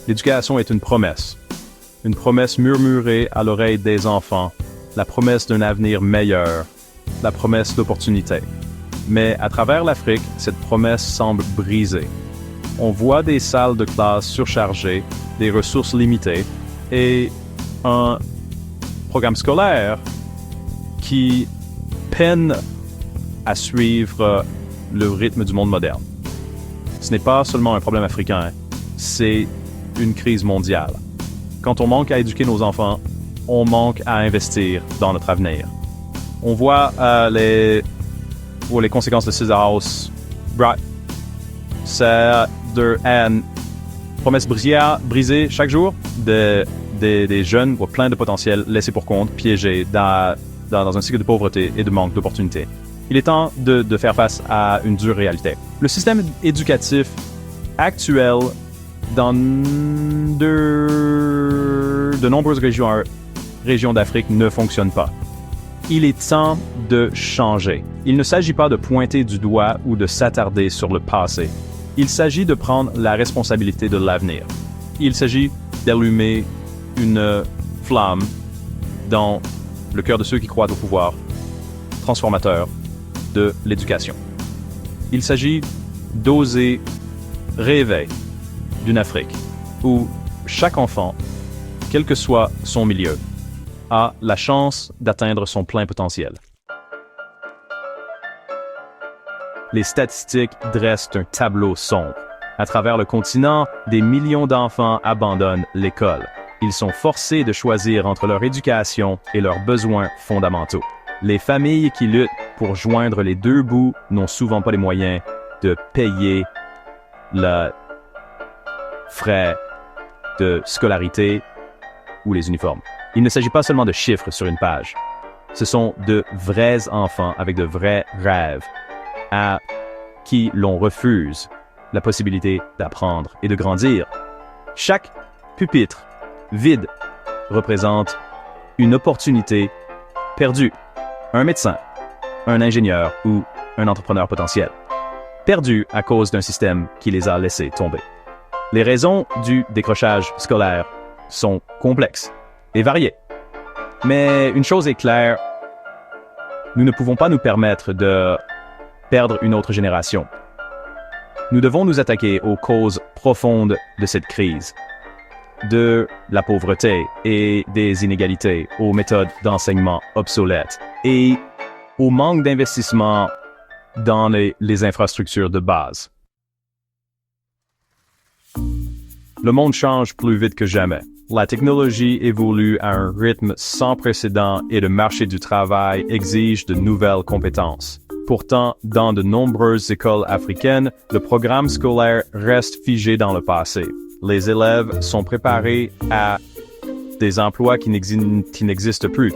L'éducation est une promesse murmurée à l'oreille des enfants, la promesse d'un avenir meilleur, la promesse d'opportunité. Mais à travers l'Afrique, cette promesse semble brisée. On voit des salles de classe surchargées, des ressources limitées et un programme scolaire qui peine à suivre le rythme du monde moderne. Ce n'est pas seulement un problème africain, c'est une crise mondiale. Quand on manque à éduquer nos enfants, on manque à investir dans notre avenir. On voit les conséquences de César House. C'est une promesse brisée chaque jour des jeunes pleins de potentiel laissés pour compte, piégés dans un cycle de pauvreté et de manque d'opportunités. Il est temps de faire face à une dure réalité. Le système éducatif actuel dans de nombreuses régions d'Afrique ne fonctionne pas. Il est temps de changer. Il ne s'agit pas de pointer du doigt ou de s'attarder sur le passé. Il s'agit de prendre la responsabilité de l'avenir. Il s'agit d'allumer une flamme dans le cœur de ceux qui croient au pouvoir transformateur de l'éducation. Il s'agit d'oser rêver d'une Afrique où chaque enfant, quel que soit son milieu, a la chance d'atteindre son plein potentiel. Les statistiques dressent un tableau sombre. À travers le continent, des millions d'enfants abandonnent l'école. Ils sont forcés de choisir entre leur éducation et leurs besoins fondamentaux. Les familles qui luttent pour joindre les deux bouts n'ont souvent pas les moyens de payer le frais de scolarité ou les uniformes. Il ne s'agit pas seulement de chiffres sur une page. Ce sont de vrais enfants avec de vrais rêves à qui l'on refuse la possibilité d'apprendre et de grandir. Chaque pupitre vide représente une opportunité perdue. Un médecin, un ingénieur ou un entrepreneur potentiel. Perdu à cause d'un système qui les a laissés tomber. Les raisons du décrochage scolaire sont complexes et variées. Mais une chose est claire, nous ne pouvons pas nous permettre de perdre une autre génération. Nous devons nous attaquer aux causes profondes de cette crise, de la pauvreté et des inégalités, aux méthodes d'enseignement obsolètes et au manque d'investissement dans les infrastructures de base. Le monde change plus vite que jamais. La technologie évolue à un rythme sans précédent et le marché du travail exige de nouvelles compétences. Pourtant, dans de nombreuses écoles africaines, le programme scolaire reste figé dans le passé. Les élèves sont préparés à des emplois qui n'existent plus.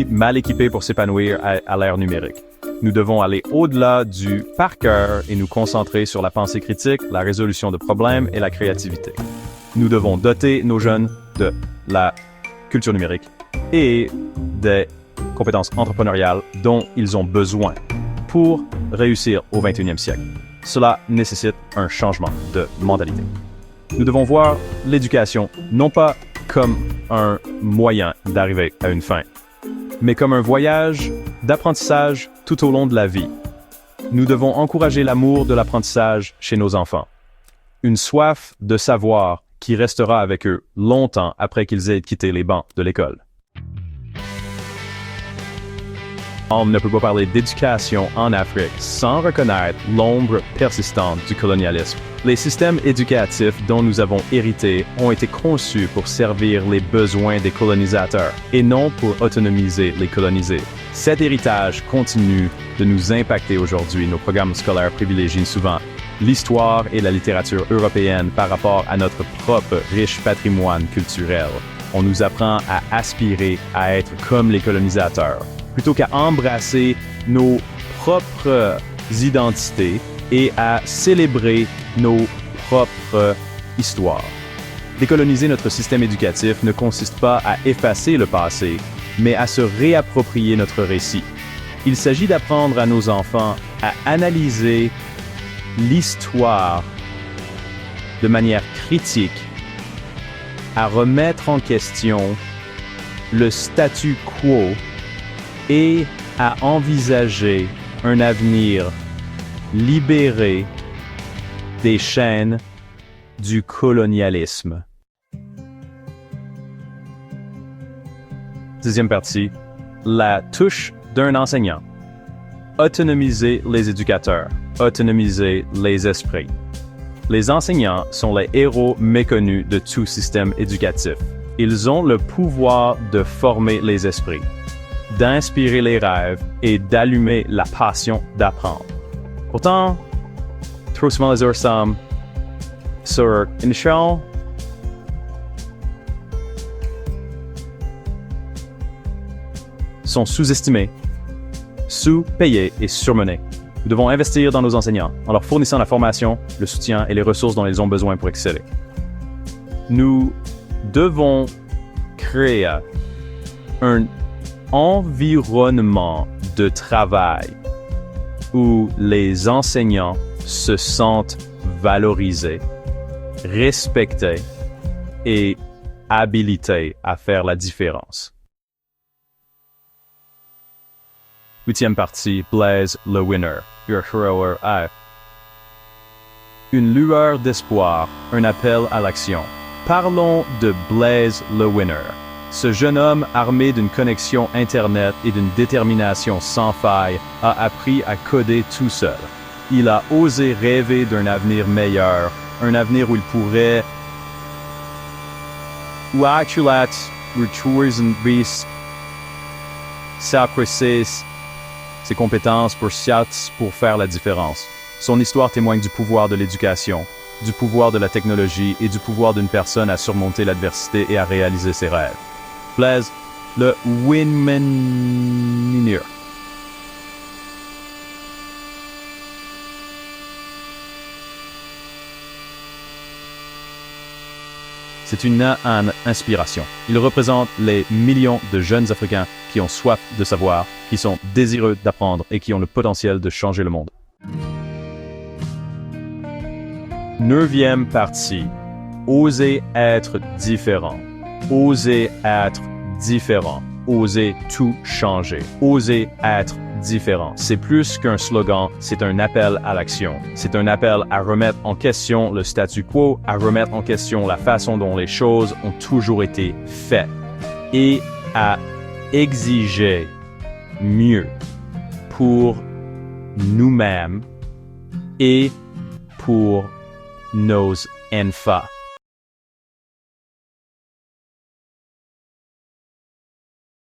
Mal équipés pour s'épanouir à l'ère numérique. Nous devons aller au-delà du par cœur et nous concentrer sur la pensée critique, la résolution de problèmes et la créativité. Nous devons doter nos jeunes de la culture numérique et des compétences entrepreneuriales dont ils ont besoin pour réussir au 21e siècle. Cela nécessite un changement de mentalité. Nous devons voir l'éducation non pas comme un moyen d'arriver à une fin, mais comme un voyage d'apprentissage tout au long de la vie. Nous devons encourager l'amour de l'apprentissage chez nos enfants. Une soif de savoir qui restera avec eux longtemps après qu'ils aient quitté les bancs de l'école. On ne peut pas parler d'éducation en Afrique sans reconnaître l'ombre persistante du colonialisme. Les systèmes éducatifs dont nous avons hérité ont été conçus pour servir les besoins des colonisateurs et non pour autonomiser les colonisés. Cet héritage continue de nous impacter aujourd'hui. Nos programmes scolaires privilégient souvent l'histoire et la littérature européenne par rapport à notre propre riche patrimoine culturel. On nous apprend à aspirer à être comme les colonisateurs, plutôt qu'à embrasser nos propres identités et à célébrer nos propres histoires. Décoloniser notre système éducatif ne consiste pas à effacer le passé, mais à se réapproprier notre récit. Il s'agit d'apprendre à nos enfants à analyser l'histoire de manière critique, à remettre en question le statu quo et à envisager un avenir libéré des chaînes du colonialisme. Deuxième partie, la touche d'un enseignant. Autonomiser les éducateurs, autonomiser les esprits. Les enseignants sont les héros méconnus de tout système éducatif. Ils ont le pouvoir de former les esprits, d'inspirer les rêves et d'allumer la passion d'apprendre. Pourtant, trop souvent les ressemblent sur une échelle sont sous-estimés, sous-payés et surmenés. Nous devons investir dans nos enseignants en leur fournissant la formation, le soutien et les ressources dont ils ont besoin pour exceller. Nous devons créer un environnement de travail où les enseignants se sentent valorisés, respectés et habilités à faire la différence. Huitième partie, Blaise le Winner, Your Hero Eye. Une lueur d'espoir, un appel à l'action. Parlons de Blaise le Winner. Ce jeune homme armé d'une connexion Internet et d'une détermination sans faille a appris à coder tout seul. Il a osé rêver d'un avenir meilleur, un avenir où il pourrait s'apprécier ses compétences pour faire la différence. Son histoire témoigne du pouvoir de l'éducation, du pouvoir de la technologie et du pouvoir d'une personne à surmonter l'adversité et à réaliser ses rêves. Blaise le Winner. C'est une inspiration. Il représente les millions de jeunes Africains qui ont soif de savoir, qui sont désireux d'apprendre et qui ont le potentiel de changer le monde. Neuvième partie. Oser être différent. Oser être différent. Oser tout changer. Oser être différent. C'est plus qu'un slogan, c'est un appel à l'action. C'est un appel à remettre en question le statu quo, à remettre en question la façon dont les choses ont toujours été faites et à exiger mieux pour nous-mêmes et pour nos enfants.